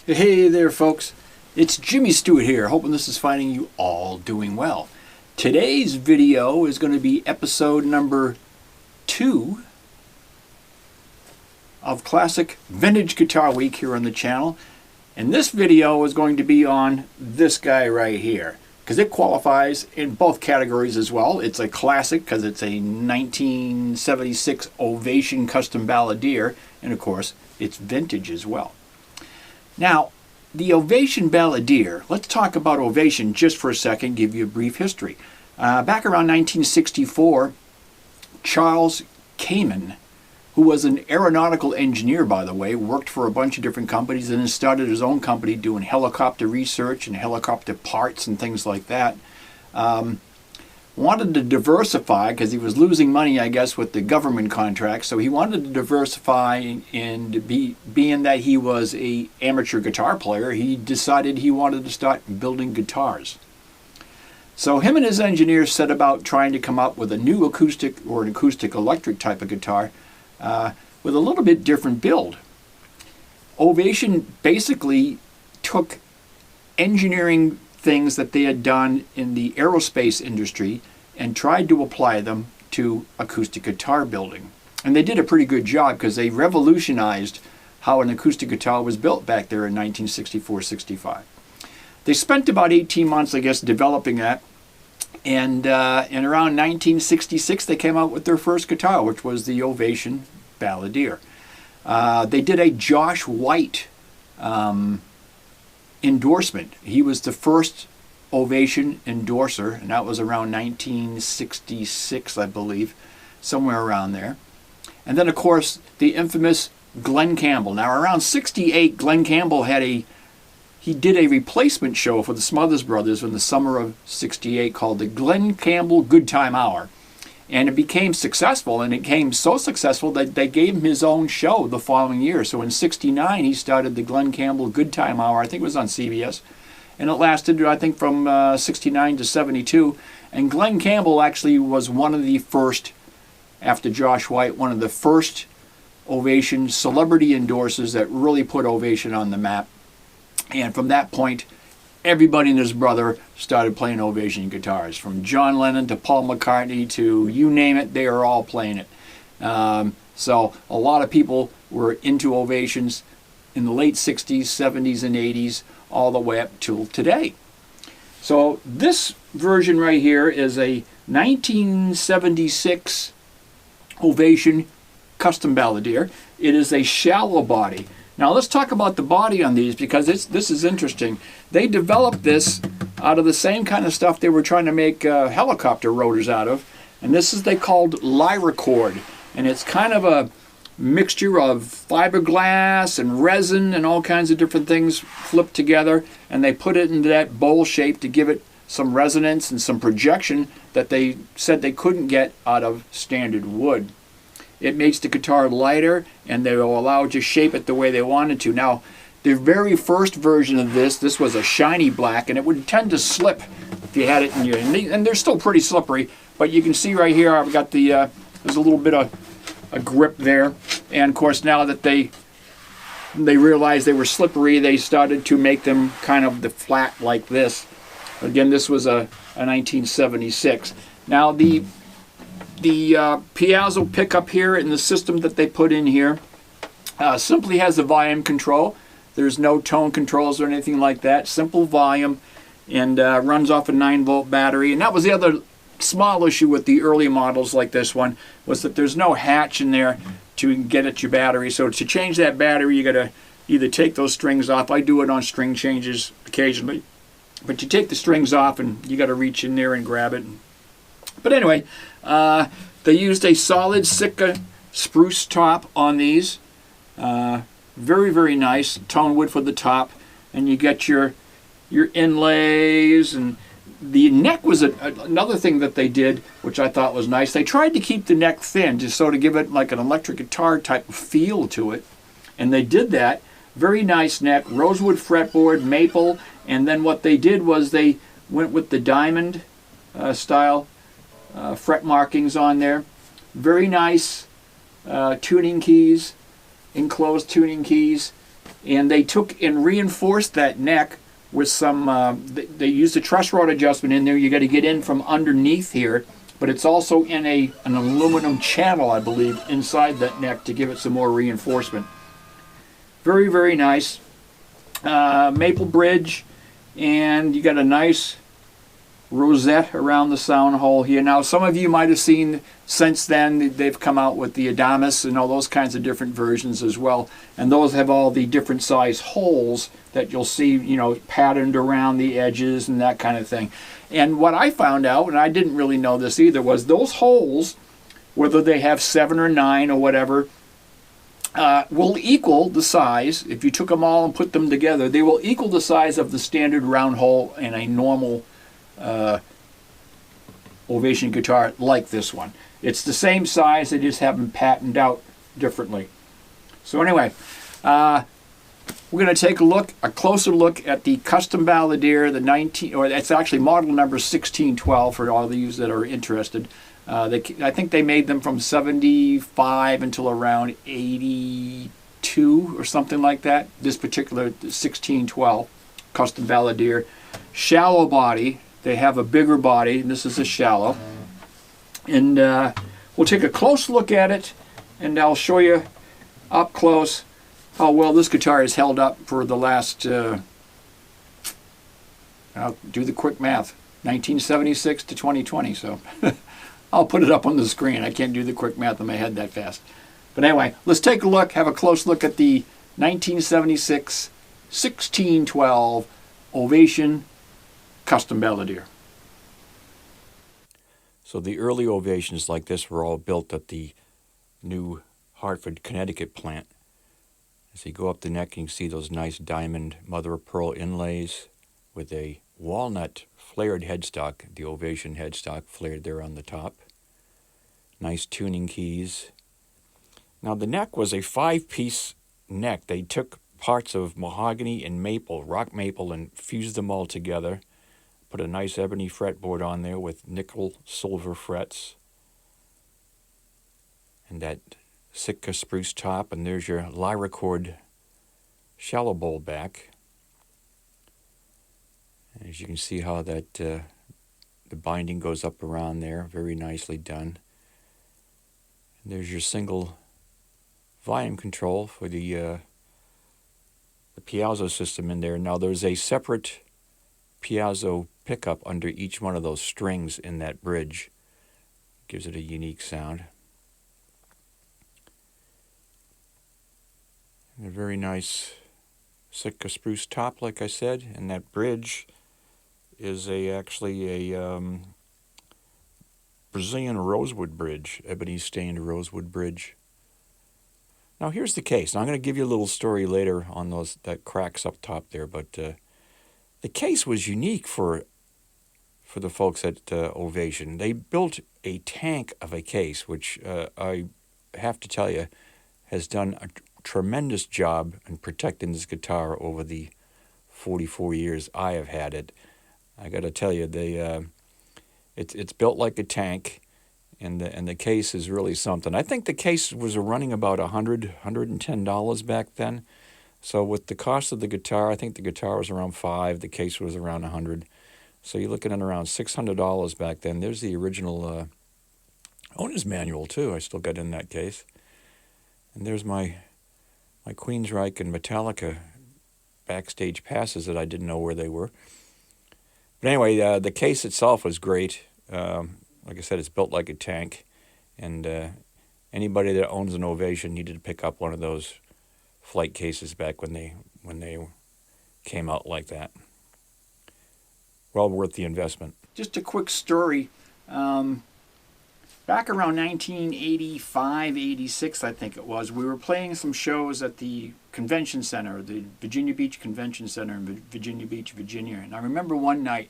Hey there folks, it's Jimmy Stewart here, hoping this is finding you all doing well. Today's video is going to be episode number 2 of Classic Vintage Guitar Week here on the channel. And this video is going to be on this guy right here, because it qualifies in both categories as well. It's a classic because it's a 1976 Ovation Custom Balladeer, and of course it's vintage as well. Now, the Ovation Balladeer, let's talk about Ovation just for a second, give you a brief history. Back around 1964, Charles Kaman, who was an aeronautical engineer, by the way, worked for a bunch of different companies and then started his own company doing helicopter research and helicopter parts and things like that. Wanted to diversify because he was losing money, I guess, with the government contracts. So he wanted to diversify, and being that he was an amateur guitar player, he decided he wanted to start building guitars. So him and his engineers set about trying to come up with a new acoustic or an acoustic electric type of guitar with a little bit different build. Ovation basically took engineering things that they had done in the aerospace industry and tried to apply them to acoustic guitar building. And they did a pretty good job because they revolutionized how an acoustic guitar was built back there in 1964-65. They spent about 18 months, I guess, developing that. And in around 1966, they came out with their first guitar, which was the Ovation Balladeer. They did a Josh White endorsement. He was the first Ovation endorser, and that was around 1966, I believe, somewhere around there. And then, of course, the infamous Glen Campbell. Now, around 68, Glen Campbell he did a replacement show for the Smothers Brothers in the summer of 68 called the Glen Campbell Good Time Hour. And it became successful, and it became so successful that they gave him his own show the following year. So in 69, he started the Glen Campbell Good Time Hour. I think it was on CBS. And it lasted, I think, from 69 to 72. And Glen Campbell actually was one of the first, after Josh White, one of the first Ovation celebrity endorsers that really put Ovation on the map. And from that point, everybody and his brother started playing Ovation guitars, from John Lennon to Paul McCartney to you name it, they are all playing it. So a lot of people were into Ovations in the late 60s, 70s, and 80s, all the way up till today. So this version right here is a 1976 Ovation Custom Balladeer. It is a shallow body. Now let's talk about the body on these, because this is interesting. They developed this out of the same kind of stuff they were trying to make helicopter rotors out of, and this is they called Lyracord, and it's kind of a mixture of fiberglass and resin and all kinds of different things flipped together, and they put it into that bowl shape to give it some resonance and some projection that they said they couldn't get out of standard wood. It makes the guitar lighter, and they will allow it to shape it the way they wanted to. Now, the very first version of this was a shiny black, and it would tend to slip if you had it in your, and they're still pretty slippery, but you can see right here I've got the, there's a little bit of a grip there, and of course now that they realized they were slippery, they started to make them kind of the flat like this. Again, this was a 1976. Now the the piezo pickup here in the system that they put in here simply has a volume control. There's no tone controls or anything like that. Simple volume, and runs off a 9-volt battery. And that was the other small issue with the early models like this one, was that there's no hatch in there to get at your battery. So to change that battery, you got to either take those strings off. I do it on string changes occasionally. But you take the strings off and you got to reach in there and grab it. But anyway, they used a solid Sitka spruce top on these. Very, very nice. Tone wood for the top. And you get your inlays. And the neck was another thing that they did, which I thought was nice. They tried to keep the neck thin, just so to give it like an electric guitar type of feel to it. And they did that. Very nice neck. Rosewood fretboard, maple. And then what they did was they went with the diamond style fret markings on there. Very nice tuning keys, enclosed tuning keys. And they took and reinforced that neck with some, they used a truss rod adjustment in there. You got to get in from underneath here. But it's also in an aluminum channel, I believe, inside that neck to give it some more reinforcement. Very, very nice. Maple bridge. And you got a nice rosette around the sound hole here. Now, some of you might have seen since then, they've come out with the Adamas and all those kinds of different versions as well. And those have all the different size holes that you'll see, you know, patterned around the edges and that kind of thing. And what I found out, and I didn't really know this either, was those holes, whether they have 7 or 9 or whatever, will equal the size, if you took them all and put them together, they will equal the size of the standard round hole in a normal Ovation guitar like this one. It's the same size, they just have them patterned out differently. So anyway, we're going to take a closer look at the Custom Balladeer, that's actually model number 1612 for all of you that are interested. I think they made them from 75 until around 82 or something like that. This particular 1612 Custom Balladeer. Shallow body. They have a bigger body, and this is a shallow. And we'll take a close look at it, and I'll show you up close how well this guitar has held up for the last, I'll do the quick math, 1976 to 2020, so... I'll put it up on the screen. I can't do the quick math in my head that fast. But anyway, let's take a look, have a close look at the 1976 1612 Ovation Custom Balladeer. So the early Ovations like this were all built at the new Hartford, Connecticut plant. As you go up the neck, you can see those nice diamond mother-of-pearl inlays with a walnut flared headstock, the Ovation headstock flared there on the top. Nice tuning keys. Now the neck was a 5-piece neck. They took parts of mahogany and maple, rock maple, and fused them all together. Put a nice ebony fretboard on there with nickel silver frets. And that Sitka spruce top, and there's your Lyricord shallow bowl back. As you can see how that the binding goes up around there, very nicely done. And there's your single volume control for the piezo system in there. Now there's a separate piezo pickup under each one of those strings in that bridge. Gives it a unique sound. And a very nice Sitka spruce top, like I said, and that bridge is actually a Brazilian rosewood bridge, ebony stained rosewood bridge. Now here's the case. Now I'm going to give you a little story later on that cracks up top there, but the case was unique for the folks at Ovation. They built a tank of a case, which I have to tell you has done a tremendous job in protecting this guitar over the 44 years I have had it. I got to tell you, it's built like a tank, and the case is really something. I think the case was running about $110 back then. So with the cost of the guitar, I think the guitar was around $5, the case was around $100. So you're looking at around $600 back then. There's the original owner's manual too. I still got in that case. And there's my Queensryche and Metallica backstage passes that I didn't know where they were. But anyway, the case itself was great. Like I said, it's built like a tank, and anybody that owns an Ovation needed to pick up one of those flight cases back when they came out like that. Well worth the investment. Just a quick story. Back around 1985, 86, I think it was, we were playing some shows at the convention center, the Virginia Beach Convention Center in Virginia Beach, Virginia. And I remember one night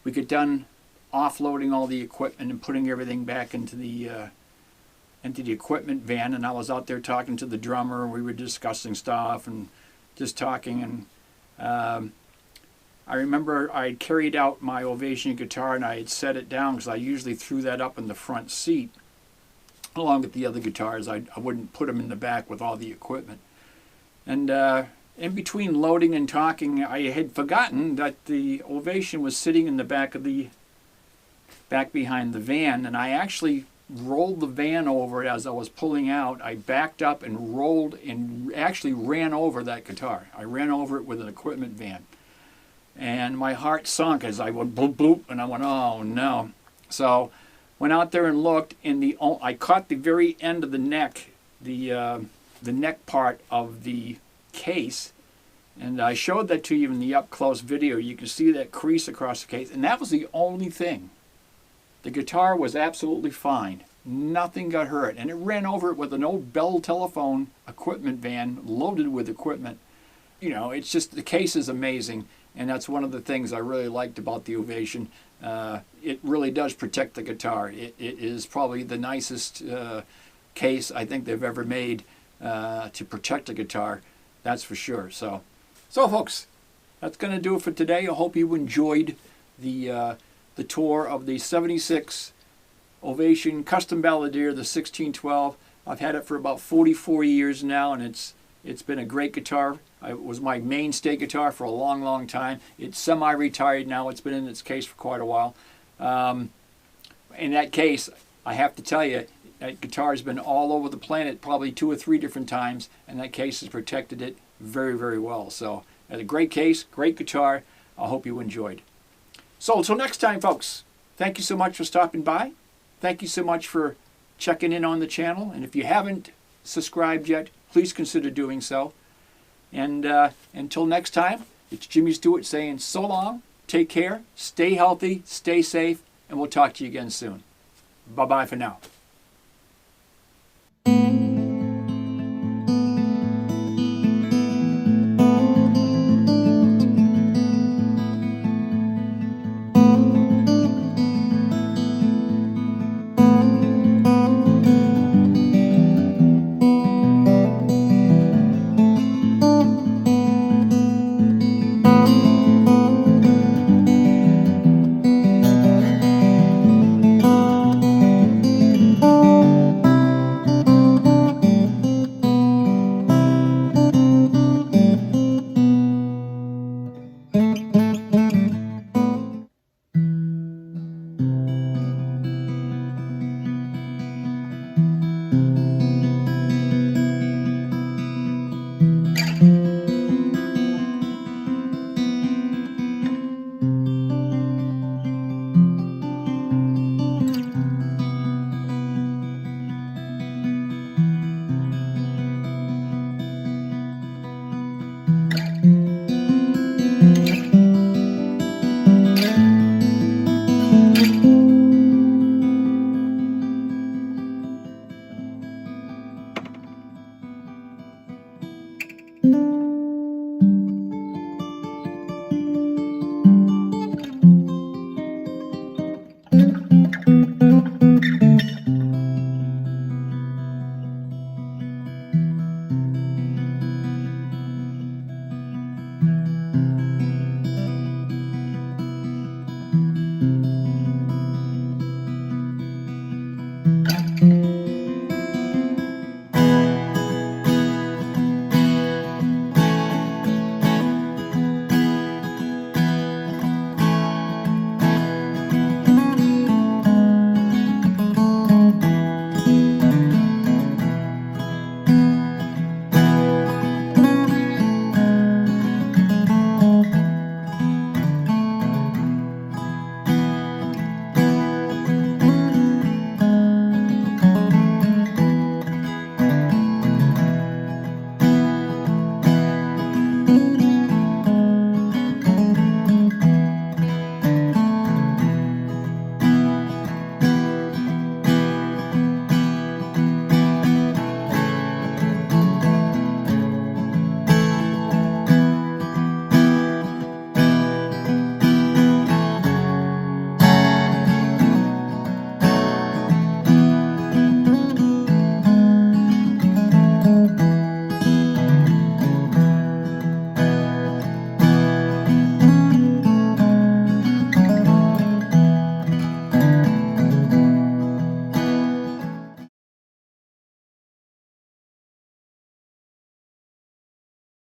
we got done offloading all the equipment and putting everything back into the equipment van, and I was out there talking to the drummer. We were discussing stuff and just talking, and I remember I had carried out my Ovation guitar and I had set it down because I usually threw that up in the front seat along with the other guitars. I wouldn't put them in the back with all the equipment. And in between loading and talking, I had forgotten that the Ovation was sitting in the back behind the van, and I actually rolled the van over as I was pulling out. I backed up and rolled and actually ran over that guitar. I ran over it with an equipment van. And my heart sunk as I went bloop bloop, and I went, oh no. So went out there and looked, and I caught the very end of the neck, the neck part of the case, and I showed that to you in the up close video. You can see that crease across the case, and that was the only thing. The guitar was absolutely fine. Nothing got hurt, and it ran over it with an old Bell telephone equipment van loaded with equipment. You know, it's just, the case is amazing. And that's one of the things I really liked about the Ovation. It really does protect the guitar. It is probably the nicest case I think they've ever made to protect a guitar. That's for sure. So folks, that's going to do it for today. I hope you enjoyed the tour of the 76 Ovation Custom Balladeer, the 1612. I've had it for about 44 years now, and it's been a great guitar. It was my mainstay guitar for a long, long time. It's semi-retired now. It's been in its case for quite a while. In that case, I have to tell you, that guitar has been all over the planet probably 2 or 3 different times, and that case has protected it very, very well. So, a great case, great guitar. I hope you enjoyed. So, until next time, folks, thank you so much for stopping by. Thank you so much for checking in on the channel. And if you haven't subscribed yet, please consider doing so. And until next time, it's Jimmy Stewart saying so long, take care, stay healthy, stay safe, and we'll talk to you again soon. Bye-bye for now.